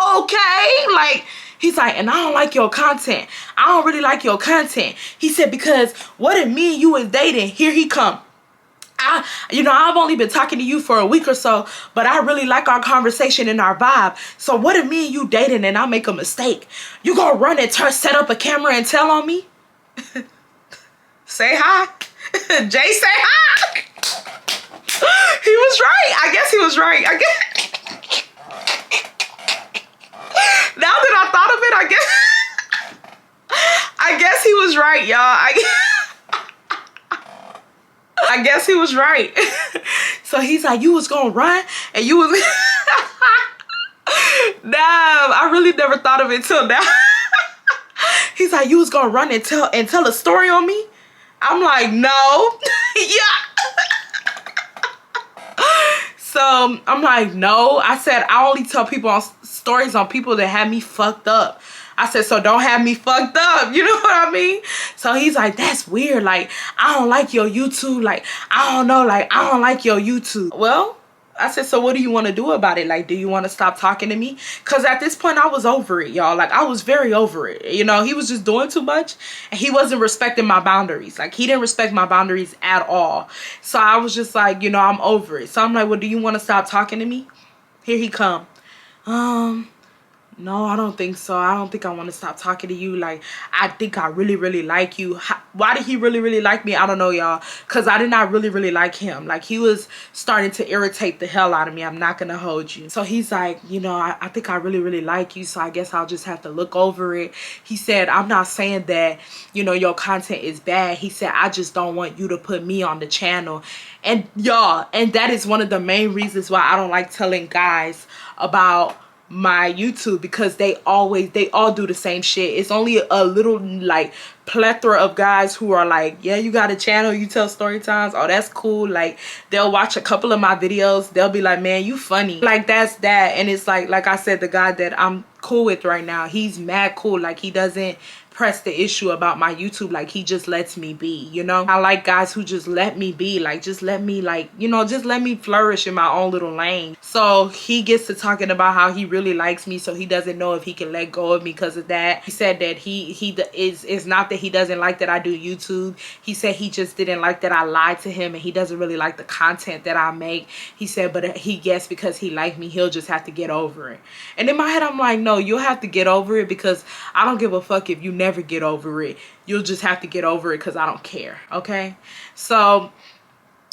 okay. Like, he's like, and I don't like your content. I don't really like your content. He said, because what if me and you was dating? Here he come. I've only been talking to you for a week or so, but I really like our conversation and our vibe. So what if me and you dating and I make a mistake? You gonna run and set up a camera and tell on me? Say hi. Jay, say hi. He was right. I guess he was right. Now that I thought of it, I guess he was right, y'all. I guess he was right. So he's like, you was gonna run and you was Nah, I really never thought of it till now. He's like, you was gonna run and tell a story on me? I'm like, no. Yeah. So I'm like, no. I said, I only tell people on stories on people that have me fucked up. I said, so don't have me fucked up. You know what I mean? So he's like, that's weird. Like, I don't like your YouTube. Like, I don't know. Like, I don't like your YouTube. Well, I said, so what do you want to do about it? Like, do you want to stop talking to me? Because at this point, I was over it, y'all. Like, I was very over it. You know, he was just doing too much. And he wasn't respecting my boundaries. Like, he didn't respect my boundaries at all. So I was just like, you know, I'm over it. So I'm like, well, do you want to stop talking to me? Here he come. No, I don't think so. I don't think I want to stop talking to you. Like, I think I really, really like you. Why did he really, really like me? I don't know, y'all. Because I did not really, really like him. Like, he was starting to irritate the hell out of me. I'm not going to hold you. So he's like, you know, I think I really, really like you. So I guess I'll just have to look over it. He said, I'm not saying that, you know, your content is bad. He said, I just don't want you to put me on the channel. And y'all, and that is one of the main reasons why I don't like telling guys about my YouTube, because they all do the same shit. It's only a little like plethora of guys who are like, yeah, you got a channel, you tell story times, oh that's cool. Like, they'll watch a couple of my videos, they'll be like, man, you funny. Like, that's that. And it's like I said, the guy that I'm cool with right now, he's mad cool. Like, he doesn't press the issue about my YouTube. Like, he just lets me be, you know. I like guys who just let me be, like, just let me, like, you know, just let me flourish in my own little lane. So he gets to talking about how he really likes me, so he doesn't know if he can let go of me because of that. He said that it's not that he doesn't like that I do YouTube. He said he just didn't like that I lied to him, and he doesn't really like the content that I make. He said, but he guessed because he liked me, he'll just have to get over it. And in my head, I'm like, no, you'll have to get over it, because I don't give a fuck if you never get over it. You'll just have to get over it, because I don't care. Okay, so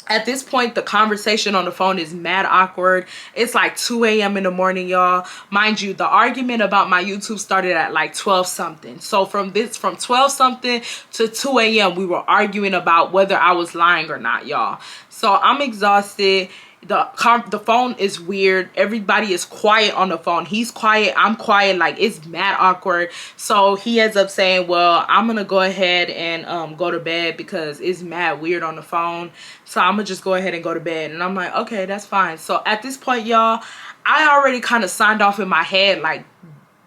at this point, the conversation on the phone is mad awkward. It's like 2 a.m. in the morning, y'all. Mind you, the argument about my YouTube started at like 12 something. So from 12 something to 2 a.m. we were arguing about whether I was lying or not, y'all. So I'm exhausted. The phone is weird. Everybody is quiet on the phone. He's quiet, I'm quiet. Like, it's mad awkward. So he ends up saying, well, I'm gonna go ahead and go to bed because it's mad weird on the phone. So I'm gonna just go ahead and go to bed. And I'm like, okay, that's fine. So at this point, y'all, I already kind of signed off in my head, like,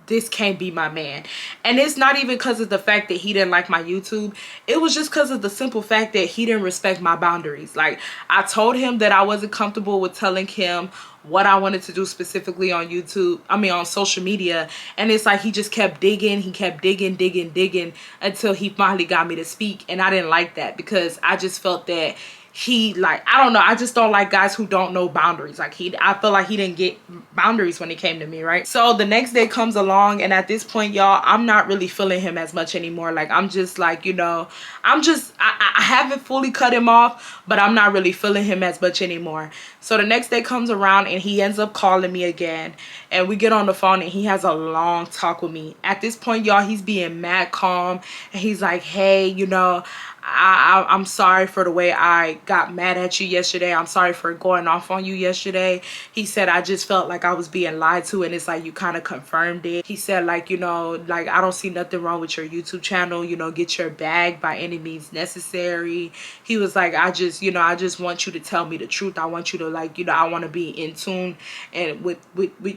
this can't be my man. And it's not even because of the fact that he didn't like my YouTube. It was just because of the simple fact that he didn't respect my boundaries. Like, I told him that I wasn't comfortable with telling him what I wanted to do specifically on YouTube, on social media. And it's like he just kept digging. He kept digging until he finally got me to speak. And I didn't like that, because I just felt that he, like, I don't know, I just don't like guys who don't know boundaries. Like, I feel like he didn't get boundaries when he came to me, right? So the next day comes along, and at this point, y'all, I'm not really feeling him as much anymore. Like, I'm just like, you know, I haven't fully cut him off, but I'm not really feeling him as much anymore. So the next day comes around, and he ends up calling me again, and we get on the phone, and he has a long talk with me. At this point, y'all, he's being mad calm, and he's like, hey, you know, I'm sorry for the way I got mad at you yesterday. I'm sorry for going off on you yesterday. He said, I just felt like I was being lied to, and it's like you kind of confirmed it. He said, like, you know, like, I don't see nothing wrong with your YouTube channel. You know, get your bag by any means necessary. He was like, I just, you know, I just want you to tell me the truth. I want you to, like, you know, I want to be in tune and with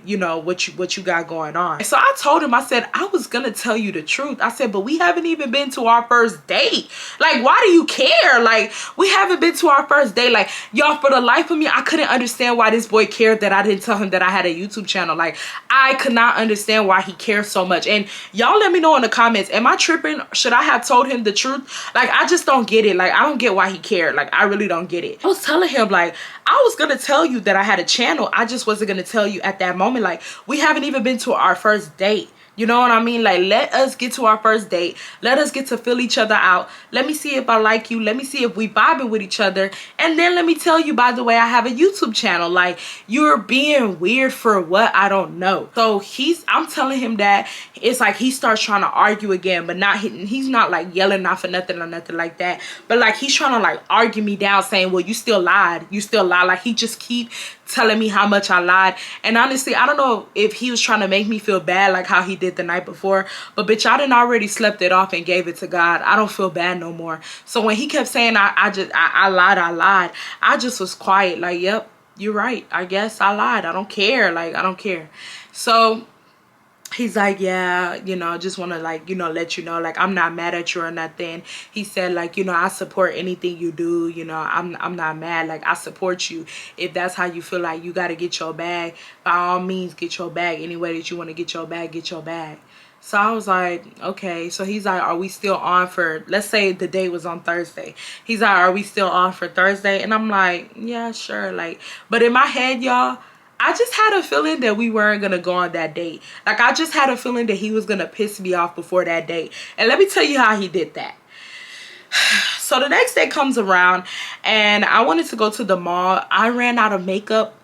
you know, what you got going on. So I told him, I said, I was gonna tell you the truth. I said, but we haven't even been to our first date. Like, why do you care? Like, we haven't been to our first date. Like, y'all, for the life of me, I couldn't understand why this boy cared that I didn't tell him that I had a YouTube channel. Like, I could not understand why he cares so much. And y'all let me know in the comments, am I tripping? Should I have told him the truth? Like, I just don't get it. Like, I don't get why he cared. Like, I really don't get it. I was telling him, like, I was gonna tell you that I had a channel. I just wasn't gonna tell you at that moment. Like, we haven't even been to our first date. You know what I mean? Like, let us get to our first date. Let us get to feel each other out. Let me see if I like you. Let me see if we vibing with each other. And then let me tell you, by the way, I have a YouTube channel. Like, you're being weird for what? I don't know. So I'm telling him that. It's like he starts trying to argue again, but he's not like yelling out for nothing or nothing like that. But like, he's trying to like argue me down, saying, well, you still lied. You still lied. Like, he just keep telling me how much I lied. And honestly, I don't know if he was trying to make me feel bad like how he did the night before, but bitch, I done already slept it off and gave it to God. I don't feel bad no more. So when he kept saying I lied, I just was quiet. Like, yep, you're right. I guess I lied. I don't care. Like, I don't care. So he's like, yeah, you know, I just want to, like, you know, let you know, like, I'm not mad at you or nothing. He said, like, you know, I support anything you do. You know, I'm not mad. Like, I support you. If that's how you feel like you got to get your bag, by all means, get your bag. Any way that you want to get your bag, get your bag. So I was like, okay. So he's like, are we still on for, let's say the date was on Thursday. He's like, are we still on for Thursday? And I'm like, yeah, sure. Like, but in my head, y'all, I just had a feeling that we weren't going to go on that date. Like, I just had a feeling that he was going to piss me off before that date. And let me tell you how he did that. So the next day comes around and I wanted to go to the mall. I ran out of makeup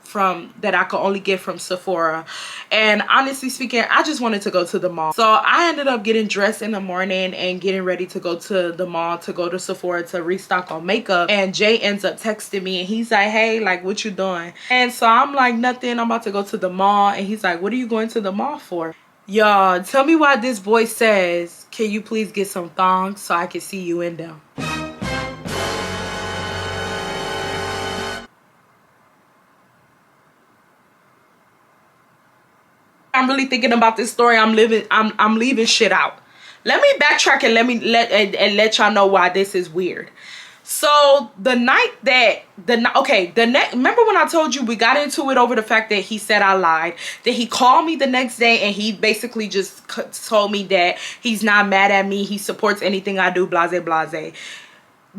that I could only get from Sephora, and honestly speaking, I just wanted to go to the mall. So I ended up getting dressed in the morning and getting ready to go to the mall to go to Sephora to restock on makeup. And Jay ends up texting me and he's like, hey, like, what you doing? And so I'm like, nothing, I'm about to go to the mall. And he's like, what are you going to the mall for? Y'all, tell me why this boy says, can you please get some thongs so I can see you in them? I'm really thinking about this story. I'm leaving shit out. Let me backtrack and let y'all know why this is weird. So the night that remember when I told you we got into it over the fact that he said I lied, that he called me the next day and he basically just told me that he's not mad at me, he supports anything I do, blase blase.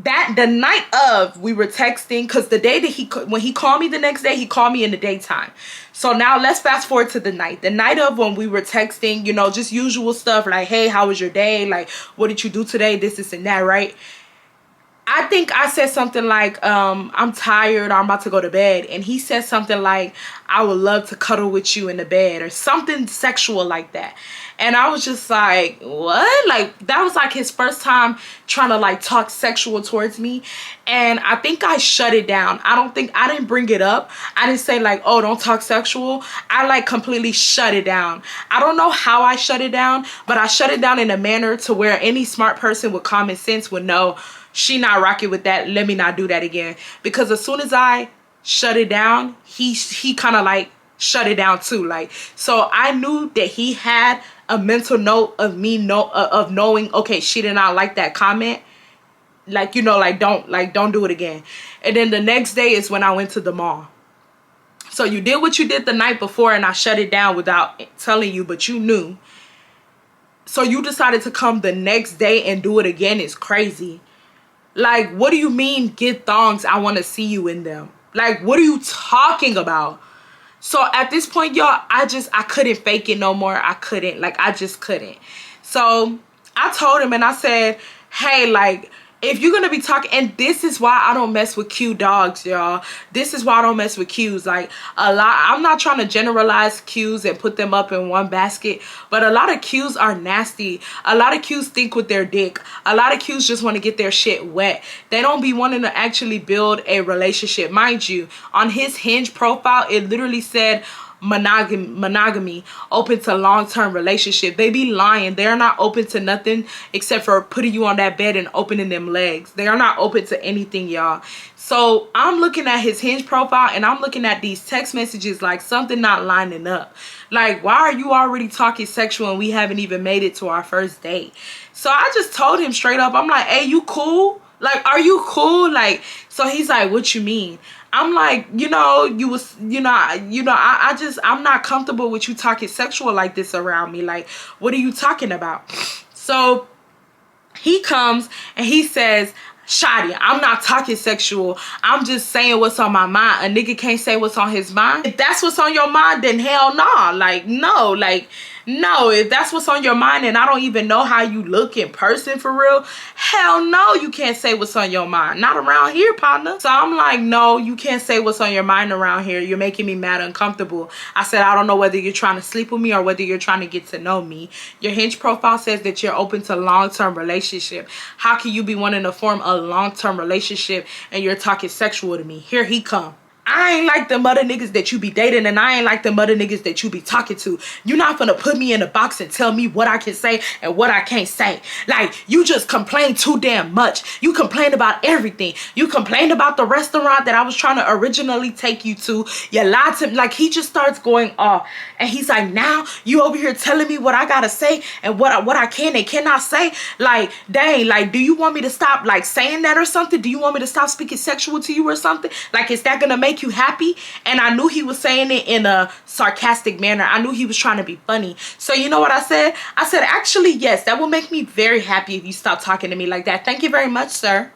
That the night of, we were texting, because the day that when he called me the next day, he called me in the daytime. So now let's fast forward to the night of when we were texting, you know, just usual stuff like, hey, how was your day? Like, what did you do today? This and that, right? I think I said something like, I'm tired, or I'm about to go to bed. And he said something like, I would love to cuddle with you in the bed, or something sexual like that. And I was just like, what? Like, that was like his first time trying to like talk sexual towards me. And I think I shut it down. I didn't bring it up. I didn't say like, oh, don't talk sexual. I like completely shut it down. I don't know how I shut it down, but I shut it down in a manner to where any smart person with common sense would know, she not rocking with that. Let me not do that again. Because as soon as I shut it down, he kind of like shut it down too. Like, so I knew that he had a mental note of me knowing, okay, she did not like that comment. Like, you know, like don't do it again. And then the next day is when I went to the mall. So you did what you did the night before and I shut it down without telling you, but you knew. So you decided to come the next day and do it again. It's crazy. Like, what do you mean, get thongs? I want to see you in them. Like, what are you talking about? So at this point, y'all, I couldn't fake it no more. I couldn't. Like, I just couldn't. So I told him and I said, hey, like, if you're gonna be talking, and this is why I don't mess with Q dogs, y'all. This is why I don't mess with Qs. Like, a lot, I'm not trying to generalize Qs and put them up in one basket, but a lot of Qs are nasty. A lot of Qs think with their dick. A lot of Qs just want to get their shit wet. They don't be wanting to actually build a relationship. Mind you, on his Hinge profile, it literally said monogamy, open to long-term relationship. They be lying. They're not open to nothing except for putting you on that bed and opening them legs. They are not open to anything, y'all. So I'm looking at his Hinge profile and I'm looking at these text messages like something not lining up. Like, why are you already talking sexual and we haven't even made it to our first date? So I just told him straight up, I'm like, hey, you cool? Like, are you cool? Like, so he's like, what you mean? I'm like, I'm not comfortable with you talking sexual like this around me. Like, what are you talking about? So he comes and he says, Shawty, I'm not talking sexual. I'm just saying what's on my mind. A nigga can't say what's on his mind. If that's what's on your mind, then hell nah. Like, no. Like, no. If that's what's on your mind and I don't even know how you look in person for real, hell no, you can't say what's on your mind. Not around here, partner. So I'm like, no, you can't say what's on your mind around here. You're making me mad uncomfortable. I said, I don't know whether you're trying to sleep with me or whether you're trying to get to know me. Your Hinge profile says that you're open to long-term relationship. How can you be wanting to form a long-term relationship and you're talking sexual to me? Here he come. I ain't like them other niggas that you be dating, and I ain't like them other niggas that you be talking to. You're not gonna put me in a box and tell me what I can say and what I can't say. Like, you just complain too damn much. You complain about everything. You complained about the restaurant that I was trying to originally take you to. You lied to me. Like, he just starts going off. And he's like, now you over here telling me what I gotta say and what I can and cannot say. Like, dang, like, do you want me to stop, like, saying that or something? Do you want me to stop speaking sexual to you or something? Like, is that gonna make you happy? And I knew he was saying it in a sarcastic manner. I knew he was trying to be funny. So you know what I said? I said, actually, yes, that will make me very happy if you stop talking to me like that. Thank you very much, sir.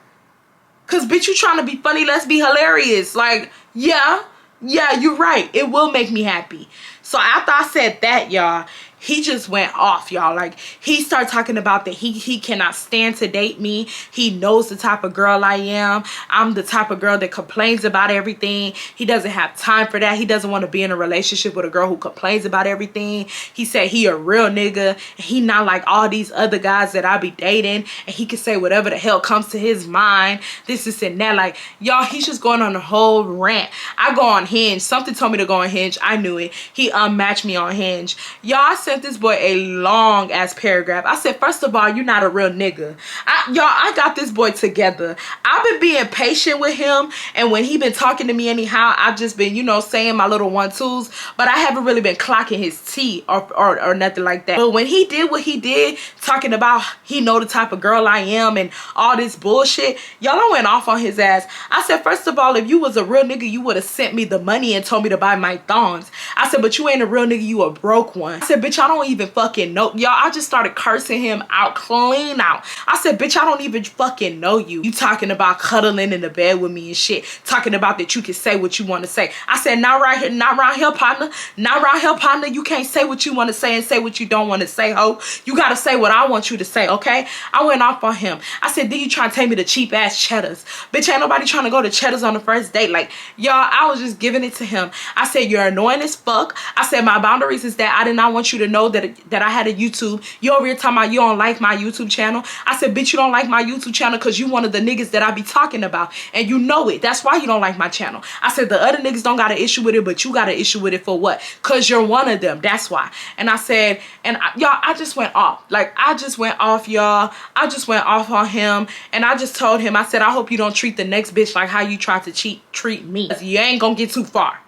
Cause bitch, you trying to be funny, let's be hilarious. Like, yeah, you're right. It will make me happy. So after I said that, y'all, he just went off, y'all. Like, he started talking about that he cannot stand to date me. He knows the type of girl I am. I'm the type of girl that complains about everything. He doesn't have time for that. He doesn't want to be in a relationship with a girl who complains about everything. He said he a real nigga. And he not like all these other guys that I be dating. And he can say whatever the hell comes to his mind. This and that. Like, y'all, he's just going on a whole rant. I go on Hinge. Something told me to go on Hinge. I knew it. He unmatched me on Hinge. Y'all, I sent this boy a long ass paragraph. I said, first of all, you're not a real nigga. I got this boy together. I've been being patient with him, and when he been talking to me anyhow, I've just been, you know, saying my little 1-2s, but I haven't really been clocking his tea or nothing like that. But when he did what he did, talking about he know the type of girl I am and all this bullshit, y'all, I went off on his ass. I said, first of all, if you was a real nigga, you would have sent me the money and told me to buy my thongs. I said, but you ain't a real nigga, you a broke one. I said, bitch, I don't even fucking know. Y'all, I just started cursing him out, clean out. I said, bitch, I don't even fucking know you. You talking about cuddling in the bed with me and shit. Talking about that you can say what you want to say. I said, not right here, not around here, partner. Not around here, partner. You can't say what you want to say and say what you don't want to say, ho. You got to say what I want you to say, okay? I went off on him. I said, then you trying to take me to cheap ass Cheddars. Bitch, ain't nobody trying to go to Cheddars on the first date. Like, y'all, I was just giving it to him. I said, you're annoying as fuck. I said, my boundaries is that I did not want you to know that I had a YouTube. You over here talking about you don't like my YouTube channel. I said, bitch, you don't like my YouTube channel because you one of the niggas that I be talking about. And you know it. That's why you don't like my channel. I said, the other niggas don't got an issue with it, but you got an issue with it for what? Because you're one of them. That's why. And I said, y'all, I just went off. Like, I just went off, y'all. I just went off on him. And I just told him, I said, I hope you don't treat the next bitch like how you tried to treat me. You ain't gonna get too far.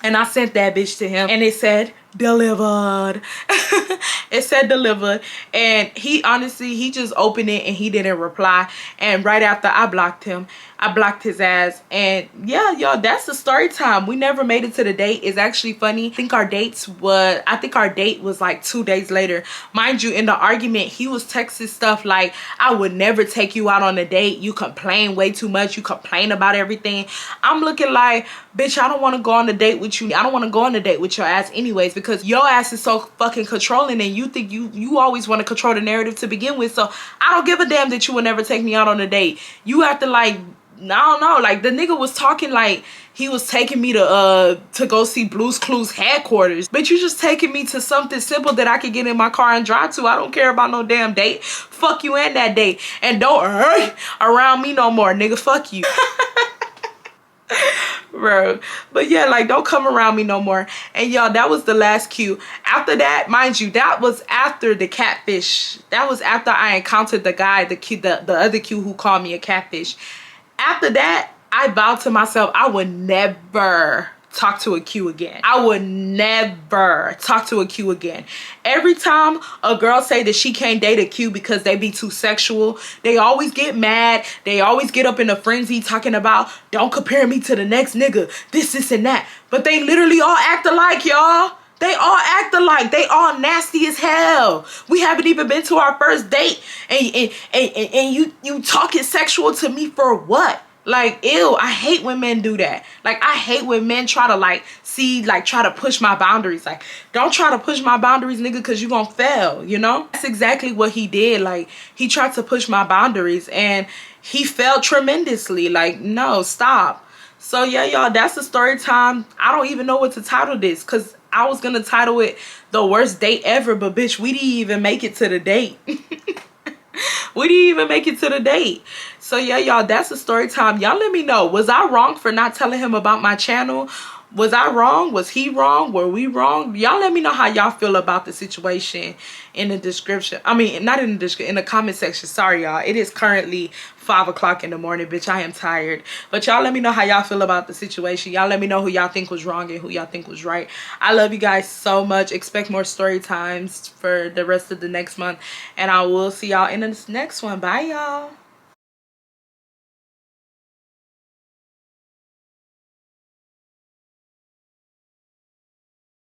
And I sent that bitch to him. And it said, delivered. It said delivered. And he honestly, he just opened it and he didn't reply. And right after I blocked him, I blocked his ass. And yeah, y'all, that's the story time. We never made it to the date. It's actually funny. I think our date was like 2 days later. Mind you, in the argument, he was texting stuff like, I would never take you out on a date. You complain way too much. You complain about everything. I'm looking like, bitch, I don't want to go on a date with you. I don't want to go on a date with your ass anyways, because your ass is so fucking controlling and you think you always want to control the narrative to begin with. So I don't give a damn that you would never take me out on a date. You have to, like, I don't know, like the nigga was talking like he was taking me to go see Blue's Clues headquarters. But you just taking me to something simple that I could get in my car and drive to. I don't care about no damn date. Fuck you and that date. And don't around me no more, nigga. Fuck you. Bro, but yeah, like, don't come around me no more. And y'all, that was the last Q. After that, mind you, that was after the catfish. That was after I encountered the guy, the other Q who called me a catfish. After that, I vowed to myself I would never talk to a Q again. I would never talk to a Q again. Every time a girl say that she can't date a Q because they be too sexual, they always get mad. They always get up in a frenzy talking about, don't compare me to the next nigga, this and that. But they literally all act alike, y'all. They all act alike. They all nasty as hell. We haven't even been to our first date, and you talking sexual to me for what? Like, ew, I hate when men do that. Like, I hate when men try to, like, try to push my boundaries. Like, don't try to push my boundaries, nigga, because you gonna fail, you know? That's exactly what he did. Like, he tried to push my boundaries, and he failed tremendously. Like, no, stop. So, yeah, y'all, that's the story time. I don't even know what to title this, because I was gonna title it The Worst Date Ever, but, bitch, we didn't even make it to the date. We didn't even make it to the date. So yeah, y'all, that's the story time. Y'all let me know, was I wrong for not telling him about my channel? Was I wrong? Was he wrong? Were we wrong? Y'all let me know how y'all feel about the situation in the description. I mean, not in the description, in the comment section. Sorry, y'all. It is currently 5 o'clock in the morning, bitch. I am tired. But y'all let me know how y'all feel about the situation. Y'all let me know who y'all think was wrong and who y'all think was right. I love you guys so much. Expect more story times for the rest of the next month. And I will see y'all in the next one. Bye, y'all.